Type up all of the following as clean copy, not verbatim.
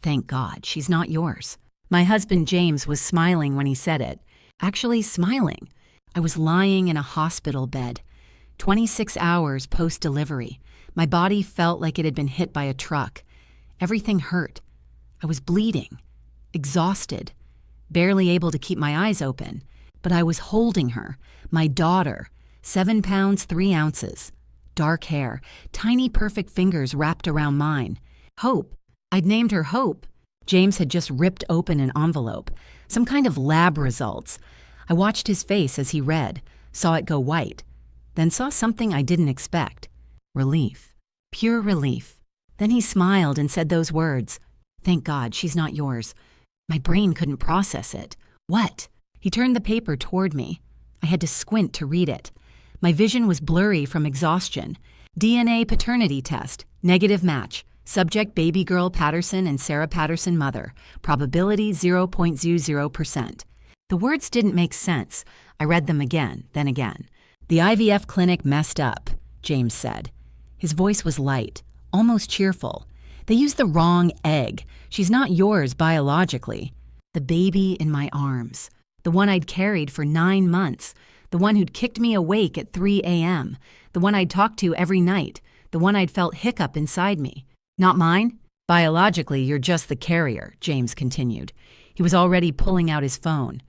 Thank God, she's not yours. My husband James was smiling when he said it. Actually smiling. I was lying in a hospital bed. 26 hours post-delivery. My body felt like it had been hit by a truck. Everything hurt. I was bleeding, exhausted, barely able to keep my eyes open. But I was holding her, my daughter, 7 pounds 3 ounces. Dark hair, tiny perfect fingers wrapped around mine. Hope. I'd named her Hope. James had just ripped open an envelope, some kind of lab results. I watched his face as he read, saw it go white, then saw something I didn't expect. Relief. Pure relief. Then he smiled and said those words. Thank God, she's not yours. My brain couldn't process it. What? He turned the paper toward me. I had to squint to read it. My vision was blurry from exhaustion. DNA paternity test. Negative match. Subject baby girl Patterson and Sarah Patterson mother. Probability 0.00%. The words didn't make sense. I read them again, then again. The IVF clinic messed up, James said. His voice was light, almost cheerful. They used the wrong egg. She's not yours biologically. The baby in my arms. The one I'd carried for 9 months. The one who'd kicked me awake at 3 a.m. The one I'd talked to every night. The one I'd felt hiccup inside me. Not mine? Biologically, you're just the carrier, James continued. He was already pulling out his phone.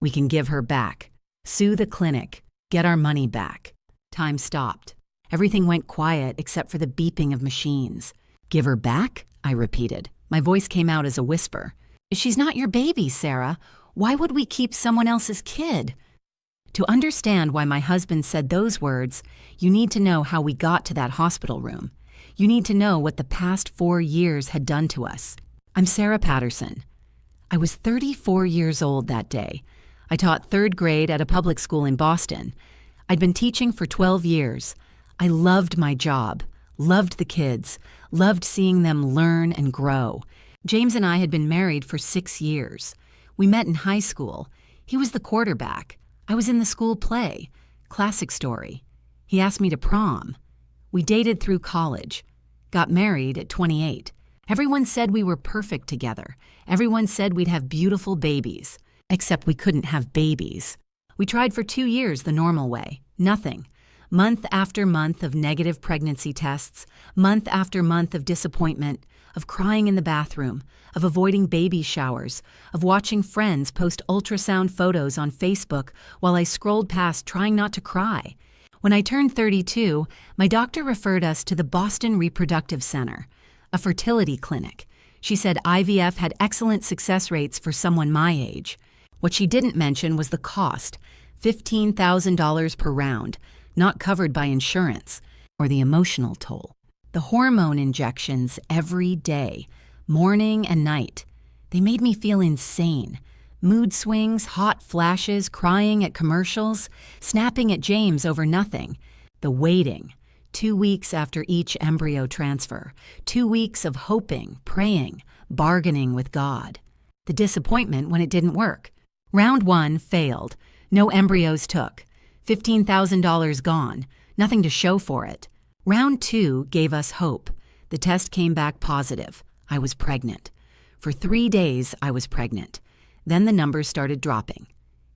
We can give her back. Sue the clinic. Get our money back. Time stopped. Everything went quiet except for the beeping of machines. Give her back? I repeated. My voice came out as a whisper. She's not your baby, Sarah. Why would we keep someone else's kid? To understand why my husband said those words, you need to know how we got to that hospital room. You need to know what the past 4 years had done to us. I'm Sarah Patterson. I was 34 years old that day. I taught 3rd grade at a public school in Boston. I'd been teaching for 12 years. I loved my job, loved the kids, loved seeing them learn and grow. James and I had been married for 6 years. We met in high school. He was the quarterback. I was in the school play. Classic story. He asked me to prom. We dated through college. Got married at 28. Everyone said we were perfect together. Everyone said we'd have beautiful babies. Except we couldn't have babies. We tried for 2 years the normal way. Nothing. Month after month of negative pregnancy tests. Month after month of disappointment. Of crying in the bathroom. Of avoiding baby showers. Of watching friends post ultrasound photos on Facebook while I scrolled past trying not to cry. When I turned 32, my doctor referred us to the Boston Reproductive Center, a fertility clinic. She said IVF had excellent success rates for someone my age. What she didn't mention was the cost, $15,000 per round, not covered by insurance, or the emotional toll. The hormone injections every day, morning and night. They made me feel insane. Mood swings, hot flashes, crying at commercials, snapping at James over nothing. The waiting. 2 weeks after each embryo transfer. 2 weeks of hoping, praying, bargaining with God. The disappointment when it didn't work. Round 1 failed. No embryos took. $15,000 gone. Nothing to show for it. Round 2 gave us hope. The test came back positive. I was pregnant. For 3 days, I was pregnant. Then the numbers started dropping.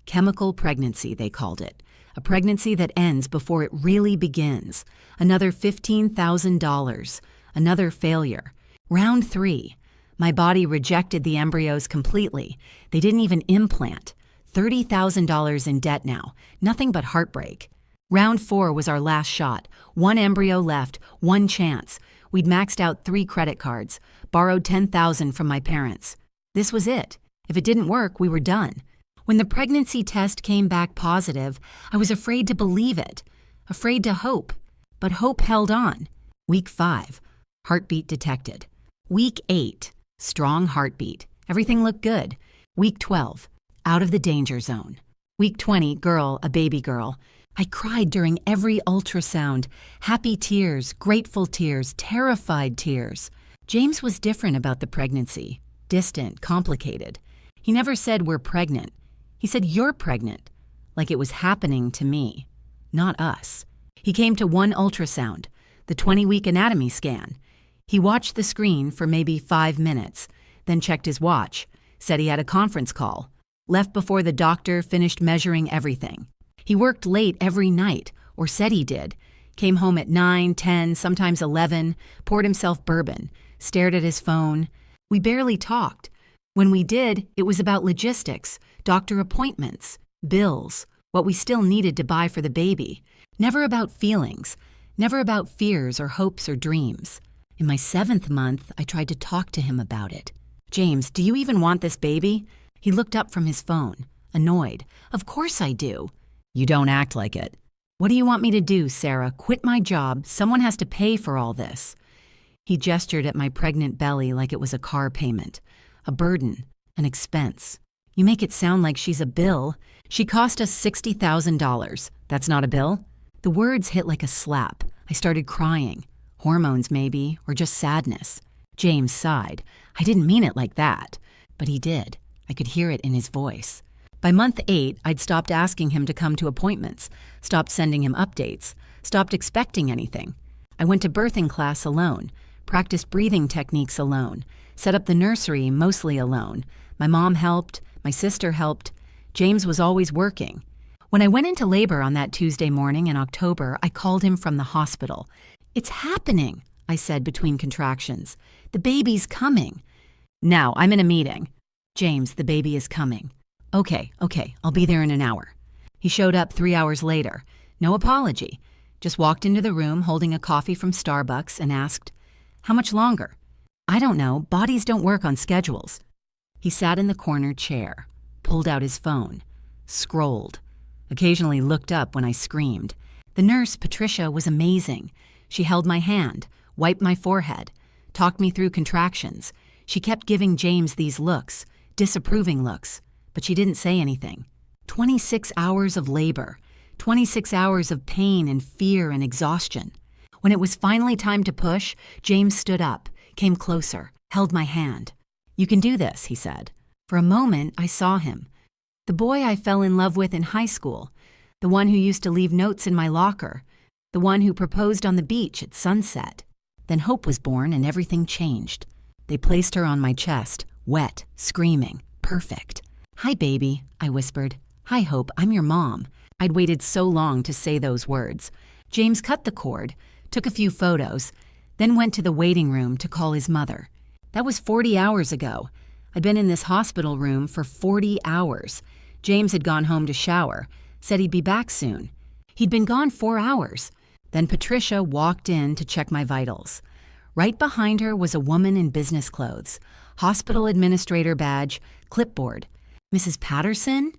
Chemical pregnancy, they called it. A pregnancy that ends before it really begins. Another $15,000. Another failure. Round 3. My body rejected the embryos completely. They didn't even implant. $30,000 in debt now. Nothing but heartbreak. Round 4 was our last shot. 1 embryo left. 1 chance. We'd maxed out 3 credit cards. Borrowed $10,000 from my parents. This was it. If it didn't work, we were done. When the pregnancy test came back positive, I was afraid to believe it, afraid to hope. But hope held on. Week 5, heartbeat detected. Week 8, strong heartbeat. Everything looked good. Week 12, out of the danger zone. Week 20, girl, a baby girl. I cried during every ultrasound. Happy tears, grateful tears, terrified tears. James was different about the pregnancy. Distant, complicated. He never said we're pregnant. He said you're pregnant, like it was happening to me, not us. He came to 1 ultrasound, the 20-week anatomy scan. He watched the screen for maybe 5 minutes, then checked his watch, said he had a conference call, left before the doctor finished measuring everything. He worked late every night, or said he did, came home at 9, 10, sometimes 11, poured himself bourbon, stared at his phone. We barely talked. When we did, it was about logistics, doctor appointments, bills, what we still needed to buy for the baby. Never about feelings, never about fears or hopes or dreams. In my 7th month, I tried to talk to him about it. "James, do you even want this baby?" He looked up from his phone, annoyed. "Of course I do." "You don't act like it." "What do you want me to do, Sarah? Quit my job? Someone has to pay for all this." He gestured at my pregnant belly like it was a car payment, a burden, an expense. "You make it sound like she's a bill. She cost us $60,000. That's not a bill?" The words hit like a slap. I started crying. Hormones, maybe, or just sadness. James sighed. "I didn't mean it like that." But he did. I could hear it in his voice. By month 8, I'd stopped asking him to come to appointments, stopped sending him updates, stopped expecting anything. I went to birthing class alone, practiced breathing techniques alone, set up the nursery mostly alone. My mom helped, my sister helped. James was always working. When I went into labor on that Tuesday morning in October, I called him from the hospital. "It's happening," I said between contractions. "The baby's coming." "Now, I'm in a meeting." "James, the baby is coming." Okay, I'll be there in an hour." He showed up 3 hours later. No apology. Just walked into the room holding a coffee from Starbucks and asked, "How much longer?" "I don't know. Bodies don't work on schedules." He sat in the corner chair, pulled out his phone, scrolled, occasionally looked up when I screamed. The nurse, Patricia, was amazing. She held my hand, wiped my forehead, talked me through contractions. She kept giving James these looks, disapproving looks, but she didn't say anything. 26 hours of labor, 26 hours of pain and fear and exhaustion. When it was finally time to push, James stood up, came closer, held my hand. "You can do this," he said. For a moment, I saw him. The boy I fell in love with in high school, the one who used to leave notes in my locker, the one who proposed on the beach at sunset. Then Hope was born and everything changed. They placed her on my chest, wet, screaming, perfect. "Hi, baby," I whispered. "Hi, Hope, I'm your mom." I'd waited so long to say those words. James cut the cord, took a few photos, then went to the waiting room to call his mother. That was 40 hours ago. I'd been in this hospital room for 40 hours. James had gone home to shower, said he'd be back soon. He'd been gone 4 hours. Then Patricia walked in to check my vitals. Right behind her was a woman in business clothes, hospital administrator badge, clipboard. "Mrs. Patterson?"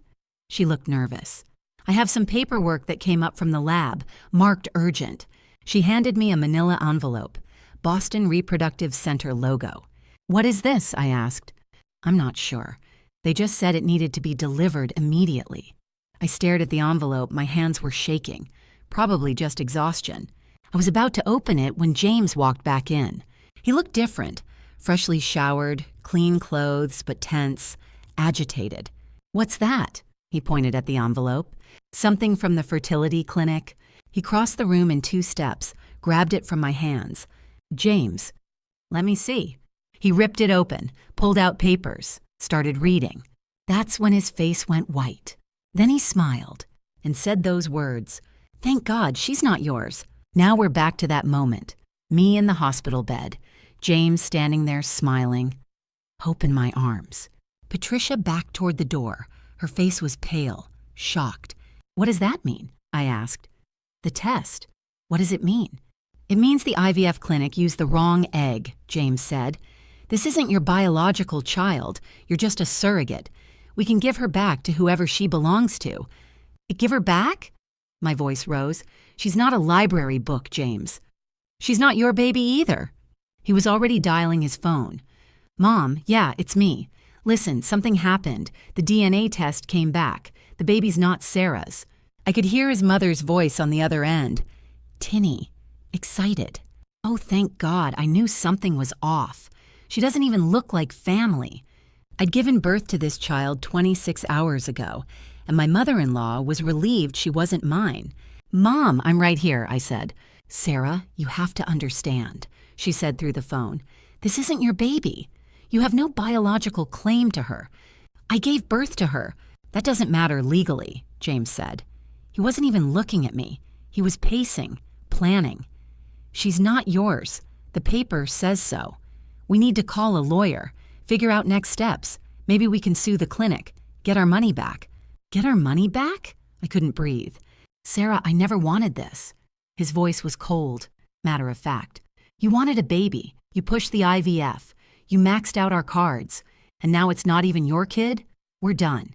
She looked nervous. "I have some paperwork that came up from the lab, marked urgent." She handed me a manila envelope, Boston Reproductive Center logo. "What is this?" I asked. "I'm not sure. They just said it needed to be delivered immediately." I stared at the envelope. My hands were shaking, probably just exhaustion. I was about to open it when James walked back in. He looked different, freshly showered, clean clothes, but tense, agitated. "What's that?" He pointed at the envelope. "Something from the fertility clinic." He crossed the room in 2 steps, grabbed it from my hands. "James, let me see." He ripped it open, pulled out papers, started reading. That's when his face went white. Then he smiled and said those words, "Thank God, she's not yours." Now we're back to that moment. Me in the hospital bed, James standing there smiling, Hope in my arms. Patricia backed toward the door. Her face was pale, shocked. "What does that mean?" I asked. "The test. What does it mean?" "It means the IVF clinic used the wrong egg," James said. "This isn't your biological child. You're just a surrogate. We can give her back to whoever she belongs to." "Give her back?" My voice rose. "She's not a library book, James." "She's not your baby either." He was already dialing his phone. "Mom, yeah, it's me. Listen, something happened. The DNA test came back. The baby's not Sarah's." I could hear his mother's voice on the other end. Tinny. Excited. Oh, thank God, I knew something was off. She doesn't even look like family. I'd given birth to this child 26 hours ago, and my mother-in-law was relieved she wasn't mine. "Mom, I'm right here," I said. "Sarah, you have to understand," she said through the phone. "This isn't your baby. You have no biological claim to her. I gave birth to her. That doesn't matter legally, James said. He wasn't even looking at me. He was pacing, planning. She's not yours. The paper says so. We need to call a lawyer, figure out next steps. Maybe we can sue the clinic, get our money back. Get our money back? I couldn't breathe. Sarah, I never wanted this. His voice was cold, matter of fact. You wanted a baby. You pushed the IVF. You maxed out our cards. And now it's not even your kid? We're done.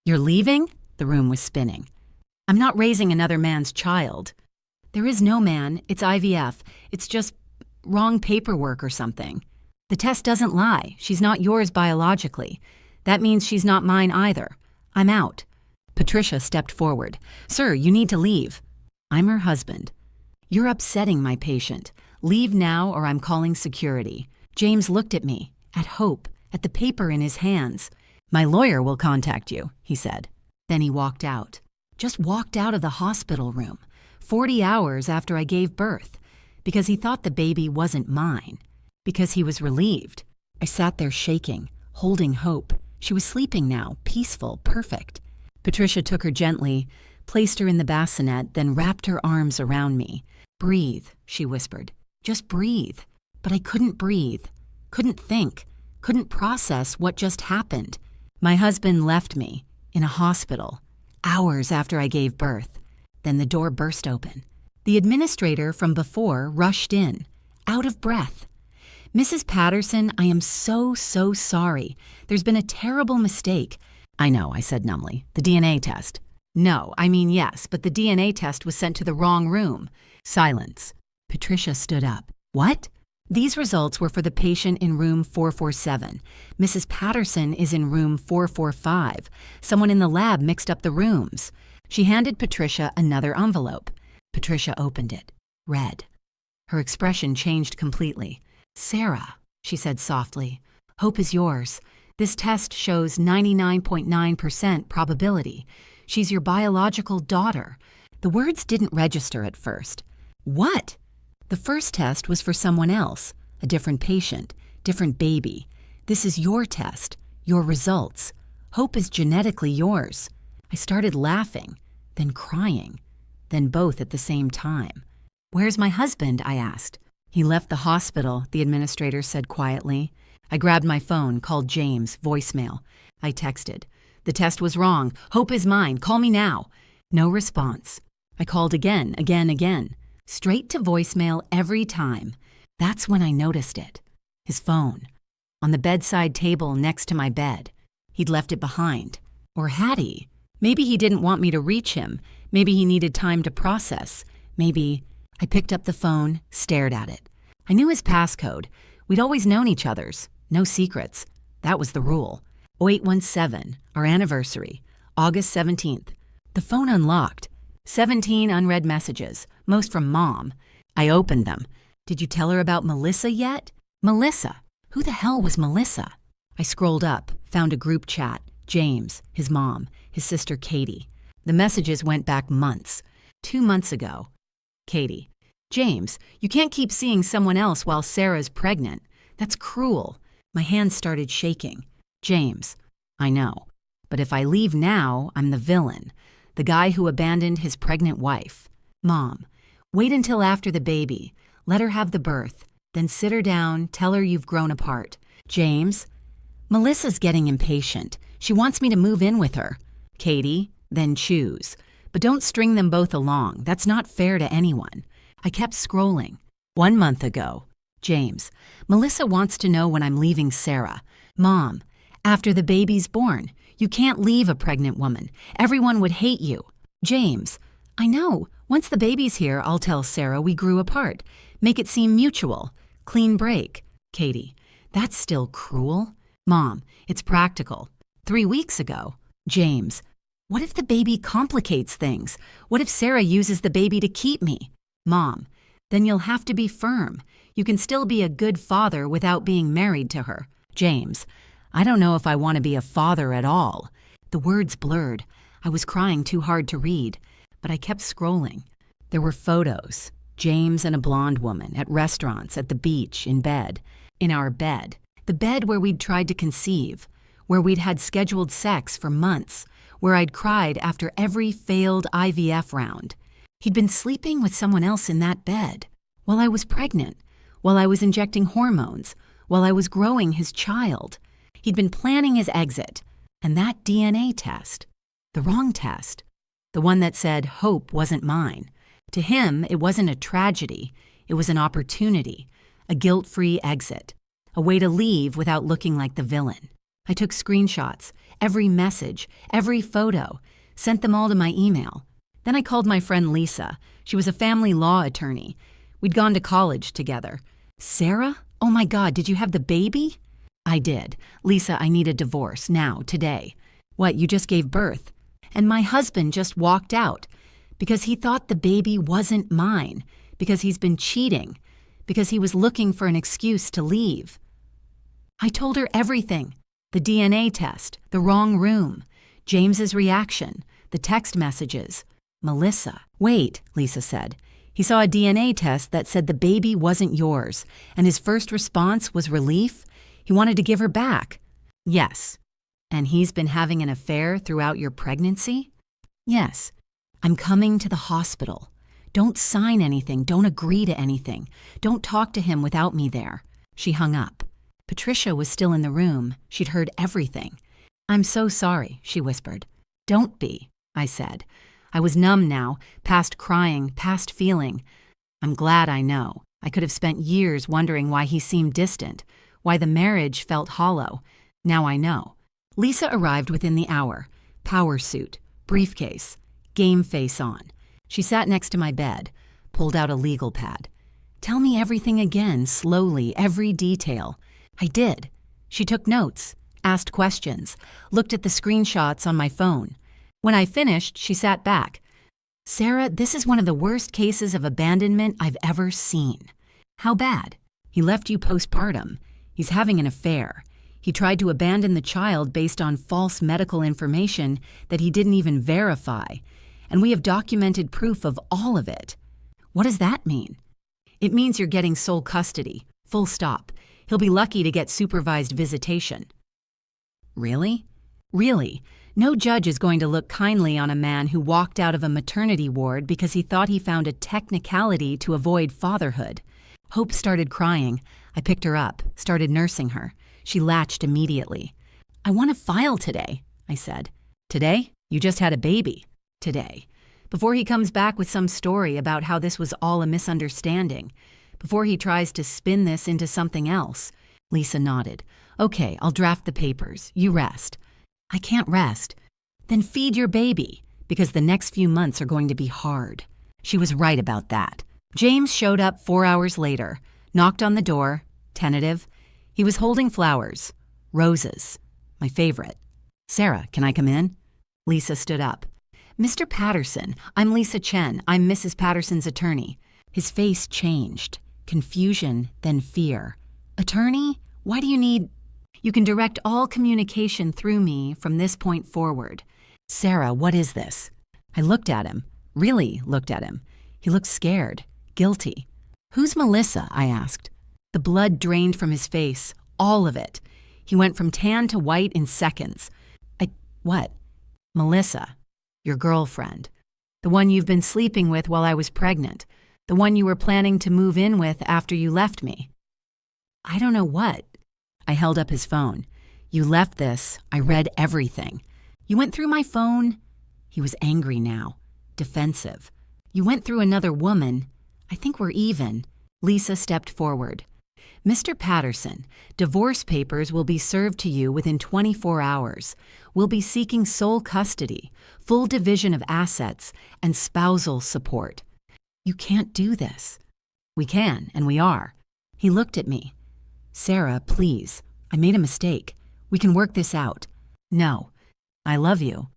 You're leaving? The room was spinning. I'm not raising another man's child. There is no man. It's IVF. It's just wrong paperwork or something. The test doesn't lie. She's not yours biologically. That means she's not mine either. I'm out. Patricia stepped forward. Sir, you need to leave. I'm her husband. You're upsetting my patient. Leave now or I'm calling security. James looked at me, at Hope, at the paper in his hands. My lawyer will contact you, he said. Then he walked out. Just walked out of the hospital room, 40 hours after I gave birth, because he thought the baby wasn't mine, because he was relieved. I sat there shaking, holding Hope. She was sleeping now, peaceful, perfect. Patricia took her gently, placed her in the bassinet, then wrapped her arms around me. Breathe, she whispered. Just breathe. But I couldn't breathe, couldn't think, couldn't process what just happened. My husband left me in a hospital, hours after I gave birth. Then the door burst open. The administrator from before rushed in, out of breath. Mrs. Patterson, I am so sorry. There's been a terrible mistake. I know, I said numbly. The DNA test. No, I mean yes, but the DNA test was sent to the wrong room. Silence. Patricia stood up. What? These results were for the patient in room 447. Mrs. Patterson is in room 445. Someone in the lab mixed up the rooms. She handed Patricia another envelope. Patricia opened it, read. Her expression changed completely. Sarah, she said softly, hope is yours. This test shows 99.9% probability. She's your biological daughter. The words didn't register at first. What? The first test was for someone else, a different patient, different baby. This is your test, your results. Hope is genetically yours. I started laughing, then crying, then both at the same time. Where's my husband? I asked. He left the hospital, the administrator said quietly. I grabbed my phone, called James, voicemail. I texted. The test was wrong. Hope is mine. Call me now. No response. I called again. Straight to voicemail every time. That's when I noticed it. His phone. On the bedside table next to my bed. He'd left it behind. Or had he? Maybe he didn't want me to reach him. Maybe he needed time to process. Maybe... I picked up the phone, stared at it. I knew his passcode. We'd always known each other's. No secrets. That was the rule. 0817, our anniversary, August 17th. The phone unlocked. 17 unread messages, most from Mom. I opened them. Did you tell her about Melissa yet? Melissa? Who the hell was Melissa? I scrolled up, found a group chat. James, his mom, his sister Katie. The messages went back months. 2 months ago. Katie. James, you can't keep seeing someone else while Sarah's pregnant. That's cruel. My hands started shaking. James. I know. But if I leave now, I'm the villain. The guy who abandoned his pregnant wife. Mom. Wait until after the baby. Let her have the birth. Then sit her down, tell her you've grown apart. James. Melissa's getting impatient. She wants me to move in with her. Katie. Then choose. But don't string them both along. That's not fair to anyone. I kept scrolling. 1 month ago. James. Melissa wants to know when I'm leaving Sarah. Mom. After the baby's born. You can't leave a pregnant woman. Everyone would hate you. James. I know. Once the baby's here, I'll tell Sarah we grew apart. Make it seem mutual. Clean break. Katie. That's still cruel. Mom. It's practical. 3 weeks ago. James. What if the baby complicates things? What if Sarah uses the baby to keep me? Mom. Then you'll have to be firm. You can still be a good father without being married to her. James. I don't know if I want to be a father at all. The words blurred. I was crying too hard to read, but I kept scrolling. There were photos. James and a blonde woman at restaurants, at the beach, in bed. In our bed. The bed where we'd tried to conceive, where we'd had scheduled sex for months, where I'd cried after every failed IVF round. He'd been sleeping with someone else in that bed, while I was pregnant, while I was injecting hormones, while I was growing his child. He'd been planning his exit, and that DNA test, the wrong test, the one that said hope wasn't mine. To him, it wasn't a tragedy, it was an opportunity, a guilt-free exit, a way to leave without looking like the villain. I took screenshots, every message, every photo, sent them all to my email. Then I called my friend Lisa. She was a family law attorney. We'd gone to college together. Sarah? Oh my God, did you have the baby? I did. Lisa, I need a divorce, now, today. What, you just gave birth? And my husband just walked out because he thought the baby wasn't mine, because he's been cheating, because he was looking for an excuse to leave. I told her everything. The DNA test, the wrong room, James's reaction, the text messages. Melissa. Wait, Lisa said. He saw a DNA test that said the baby wasn't yours, and his first response was relief. He wanted to give her back. Yes. And he's been having an affair throughout your pregnancy? Yes. I'm coming to the hospital. Don't sign anything. Don't agree to anything. Don't talk to him without me there. She hung up. Patricia was still in the room. She'd heard everything. I'm so sorry, she whispered. Don't be, I said. I was numb now, past crying, past feeling. I'm glad I know. I could have spent years wondering why he seemed distant, why the marriage felt hollow. Now I know. Lisa arrived within the hour. Power suit, briefcase, game face on. She sat next to my bed, pulled out a legal pad. Tell me everything again, slowly, every detail. I did. She took notes, asked questions, looked at the screenshots on my phone. When I finished, she sat back. Sarah, this is one of the worst cases of abandonment I've ever seen. How bad? He left you postpartum. He's having an affair. He tried to abandon the child based on false medical information that he didn't even verify. And we have documented proof of all of it. What does that mean? It means you're getting sole custody. Full stop. He'll be lucky to get supervised visitation. Really? Really? No judge is going to look kindly on a man who walked out of a maternity ward because he thought he found a technicality to avoid fatherhood. Hope started crying. I picked her up, started nursing her. She latched immediately. I want to file today, I said. Today? You just had a baby. Today. Before he comes back with some story about how this was all a misunderstanding. Before he tries to spin this into something else. Lisa nodded. Okay, I'll draft the papers. You rest. I can't rest. Then feed your baby, because the next few months are going to be hard. She was right about that. James showed up 4 hours later, knocked on the door, tentative. He was holding flowers, roses, my favorite. Sarah, can I come in? Lisa stood up. Mr. Patterson, I'm Lisa Chen. I'm Mrs. Patterson's attorney. His face changed. Confusion, then fear. Attorney? Why do you need... You can direct all communication through me from this point forward. Sarah, what is this? I looked at him, really looked at him. He looked scared, guilty. Who's Melissa? I asked. The blood drained from his face, all of it. He went from tan to white in seconds. What? Melissa, your girlfriend. The one you've been sleeping with while I was pregnant. The one you were planning to move in with after you left me. I don't know what. I held up his phone. You left this. I read everything. You went through my phone. He was angry now, defensive. You went through another woman. I think we're even. Lisa stepped forward. Mr. Patterson, divorce papers will be served to you within 24 hours. We'll be seeking sole custody, full division of assets, and spousal support. You can't do this. We can, and we are. He looked at me. Sarah, please. I made a mistake. We can work this out. No. I love you.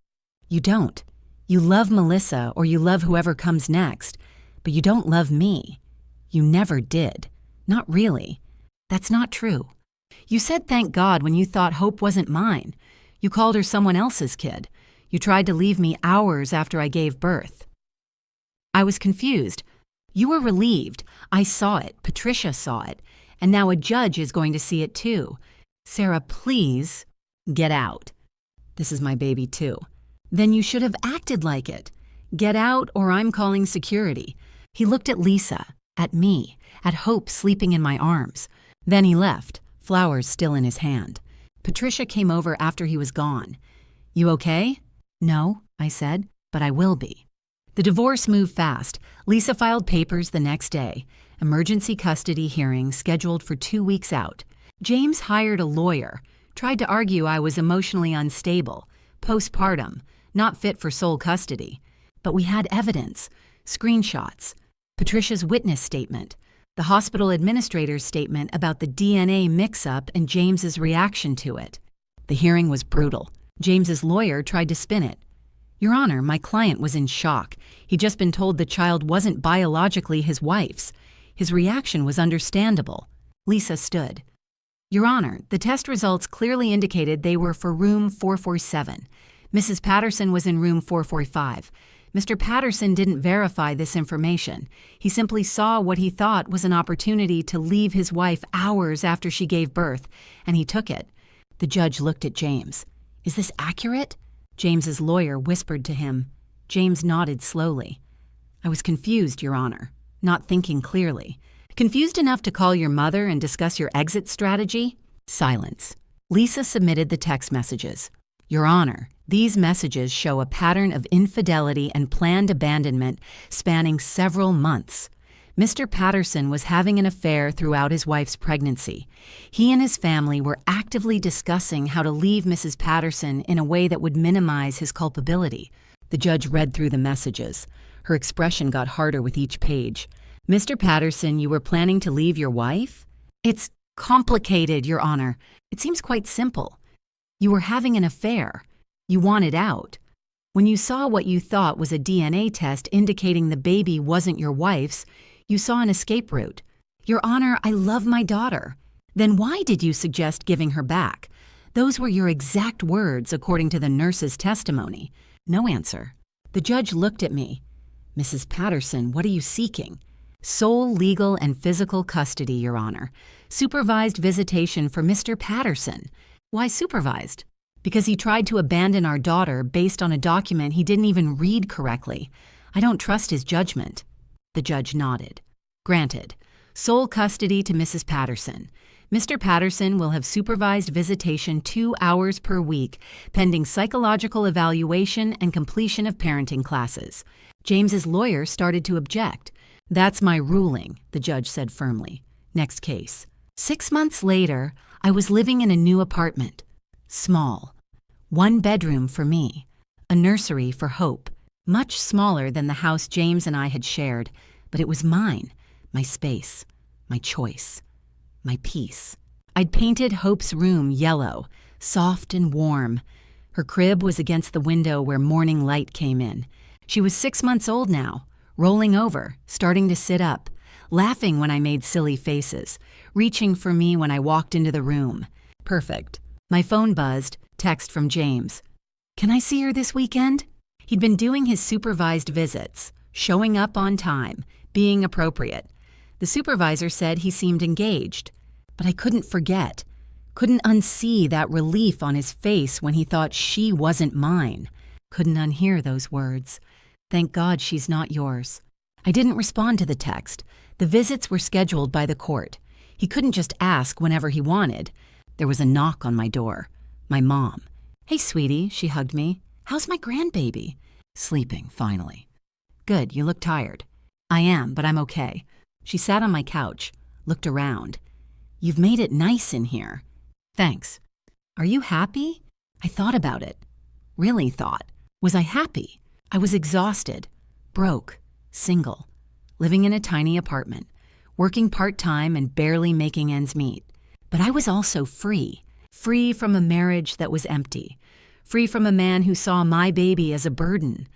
You don't. You love Melissa or you love whoever comes next, but you don't love me. You never did. Not really. That's not true. You said thank God when you thought Hope wasn't mine. You called her someone else's kid. You tried to leave me hours after I gave birth. I was confused. You were relieved. I saw it. Patricia saw it. And now a judge is going to see it too. Sarah, please get out. This is my baby too. Then you should have acted like it. Get out or I'm calling security. He looked at Lisa, at me, at Hope sleeping in my arms. Then he left, flowers still in his hand. Patricia came over after he was gone. You okay? No, I said, but I will be. The divorce moved fast. Lisa filed papers the next day. Emergency custody hearing scheduled for 2 weeks out. James hired a lawyer, tried to argue I was emotionally unstable, postpartum, not fit for sole custody. But we had evidence, screenshots, Patricia's witness statement, the hospital administrator's statement about the DNA mix-up and James's reaction to it. The hearing was brutal. James's lawyer tried to spin it. Your Honor, my client was in shock. He'd just been told the child wasn't biologically his wife's. His reaction was understandable. Lisa stood. Your Honor, the test results clearly indicated they were for room 447. Mrs. Patterson was in room 445. Mr. Patterson didn't verify this information. He simply saw what he thought was an opportunity to leave his wife hours after she gave birth, and he took it. The judge looked at James. Is this accurate? James's lawyer whispered to him. James nodded slowly. I was confused, Your Honor, not thinking clearly. Confused enough to call your mother and discuss your exit strategy? Silence. Lisa submitted the text messages. Your Honor, these messages show a pattern of infidelity and planned abandonment spanning several months. Mr. Patterson was having an affair throughout his wife's pregnancy. He and his family were actively discussing how to leave Mrs. Patterson in a way that would minimize his culpability. The judge read through the messages. Her expression got harder with each page. Mr. Patterson, you were planning to leave your wife? It's complicated, Your Honor. It seems quite simple. You were having an affair. You wanted out. When you saw what you thought was a DNA test indicating the baby wasn't your wife's, you saw an escape route. Your Honor, I love my daughter. Then why did you suggest giving her back? Those were your exact words according to the nurse's testimony. No answer. The judge looked at me. Mrs. Patterson, what are you seeking? Sole legal and physical custody, Your Honor. Supervised visitation for Mr. Patterson. Why supervised? Because he tried to abandon our daughter based on a document he didn't even read correctly. I don't trust his judgment. The judge nodded. Granted. Sole custody to Mrs. Patterson. Mr. Patterson will have supervised visitation 2 hours per week, pending psychological evaluation and completion of parenting classes. James's lawyer started to object. That's my ruling, the judge said firmly. Next case. 6 months later, I was living in a new apartment. Small. 1 bedroom for me. A nursery for Hope. Much smaller than the house James and I had shared, but it was mine. My space. My choice. My peace. I'd painted Hope's room yellow, soft and warm. Her crib was against the window where morning light came in. She was 6 months old now, rolling over, starting to sit up, laughing when I made silly faces, reaching for me when I walked into the room. Perfect. My phone buzzed, text from James. Can I see her this weekend? He'd been doing his supervised visits, showing up on time, being appropriate. The supervisor said he seemed engaged, but I couldn't forget, couldn't unsee that relief on his face when he thought she wasn't mine. Couldn't unhear those words. Thank God she's not yours. I didn't respond to the text. The visits were scheduled by the court. He couldn't just ask whenever he wanted. There was a knock on my door. My mom. Hey, sweetie, she hugged me. How's my grandbaby? Sleeping, finally. Good, you look tired. I am, but I'm okay. She sat on my couch, looked around. You've made it nice in here. Thanks. Are you happy? I thought about it. Really thought. Was I happy? I was exhausted, broke, single, living in a tiny apartment, working part-time and barely making ends meet. But I was also free from a marriage that was empty, free from a man who saw my baby as a burden,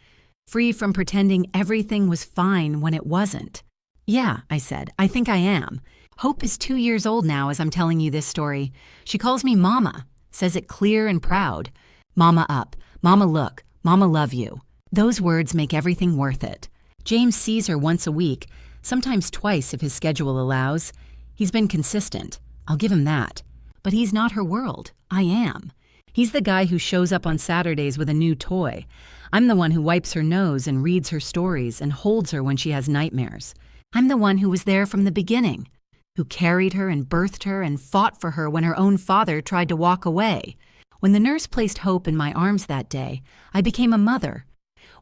free from pretending everything was fine when it wasn't. Yeah, I said, I think I am. Hope is 2 years old now as I'm telling you this story. She calls me Mama, says it clear and proud. Mama up, Mama look, Mama love you. Those words make everything worth it. James sees her once a week, sometimes twice if his schedule allows. He's been consistent. I'll give him that. But he's not her world. I am. He's the guy who shows up on Saturdays with a new toy. I'm the one who wipes her nose and reads her stories and holds her when she has nightmares. I'm the one who was there from the beginning, who carried her and birthed her and fought for her when her own father tried to walk away. When the nurse placed Hope in my arms that day, I became a mother.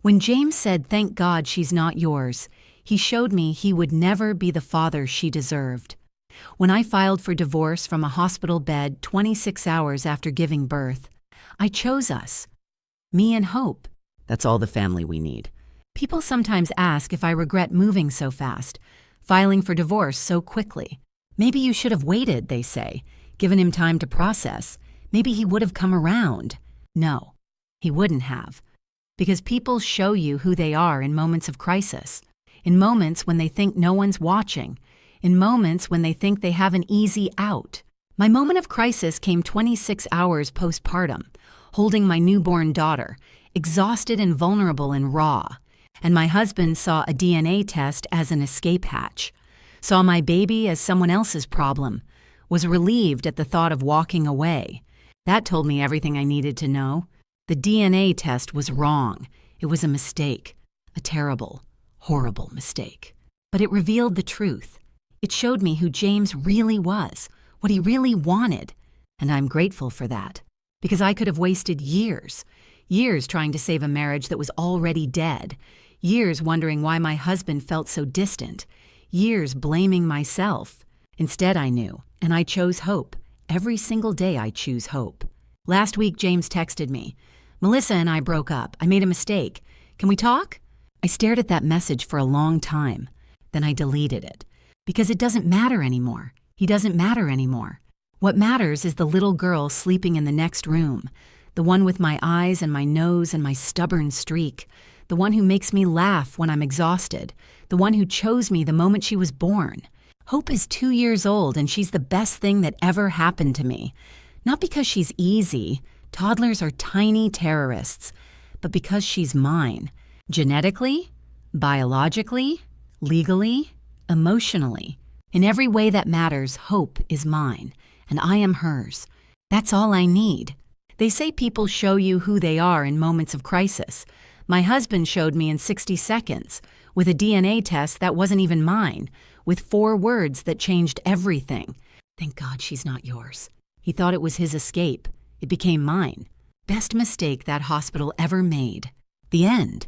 When James said, "Thank God she's not yours," he showed me he would never be the father she deserved. When I filed for divorce from a hospital bed 26 hours after giving birth, I chose us. Me and Hope. That's all the family we need. People sometimes ask if I regret moving so fast, filing for divorce so quickly. Maybe you should have waited, they say, given him time to process. Maybe he would have come around. No, he wouldn't have. Because people show you who they are in moments of crisis, in moments when they think no one's watching, in moments when they think they have an easy out. My moment of crisis came 26 hours postpartum, holding my newborn daughter, exhausted and vulnerable and raw. And my husband saw a DNA test as an escape hatch, saw my baby as someone else's problem, was relieved at the thought of walking away. That told me everything I needed to know. The DNA test was wrong. It was a mistake, a terrible, horrible mistake. But it revealed the truth. It showed me who James really was, what he really wanted, and I'm grateful for that, because I could have wasted years trying to save a marriage that was already dead, years wondering why my husband felt so distant, years blaming myself. Instead, I knew, and I chose hope. Every single day I choose hope. Last week, James texted me, "Melissa and I broke up. I made a mistake. Can we talk?" I stared at that message for a long time. Then I deleted it. Because it doesn't matter anymore. He doesn't matter anymore. What matters is the little girl sleeping in the next room, the one with my eyes and my nose and my stubborn streak, the one who makes me laugh when I'm exhausted, the one who chose me the moment she was born. Hope is 2 years old and she's the best thing that ever happened to me. Not because she's easy, toddlers are tiny terrorists, but because she's mine. Genetically, biologically, legally, emotionally. In every way that matters, Hope is mine, and I am hers. That's all I need. They say people show you who they are in moments of crisis. My husband showed me in 60 seconds, with a DNA test that wasn't even mine, with 4 words that changed everything. Thank God she's not yours. He thought it was his escape. It became mine. Best mistake that hospital ever made. The end.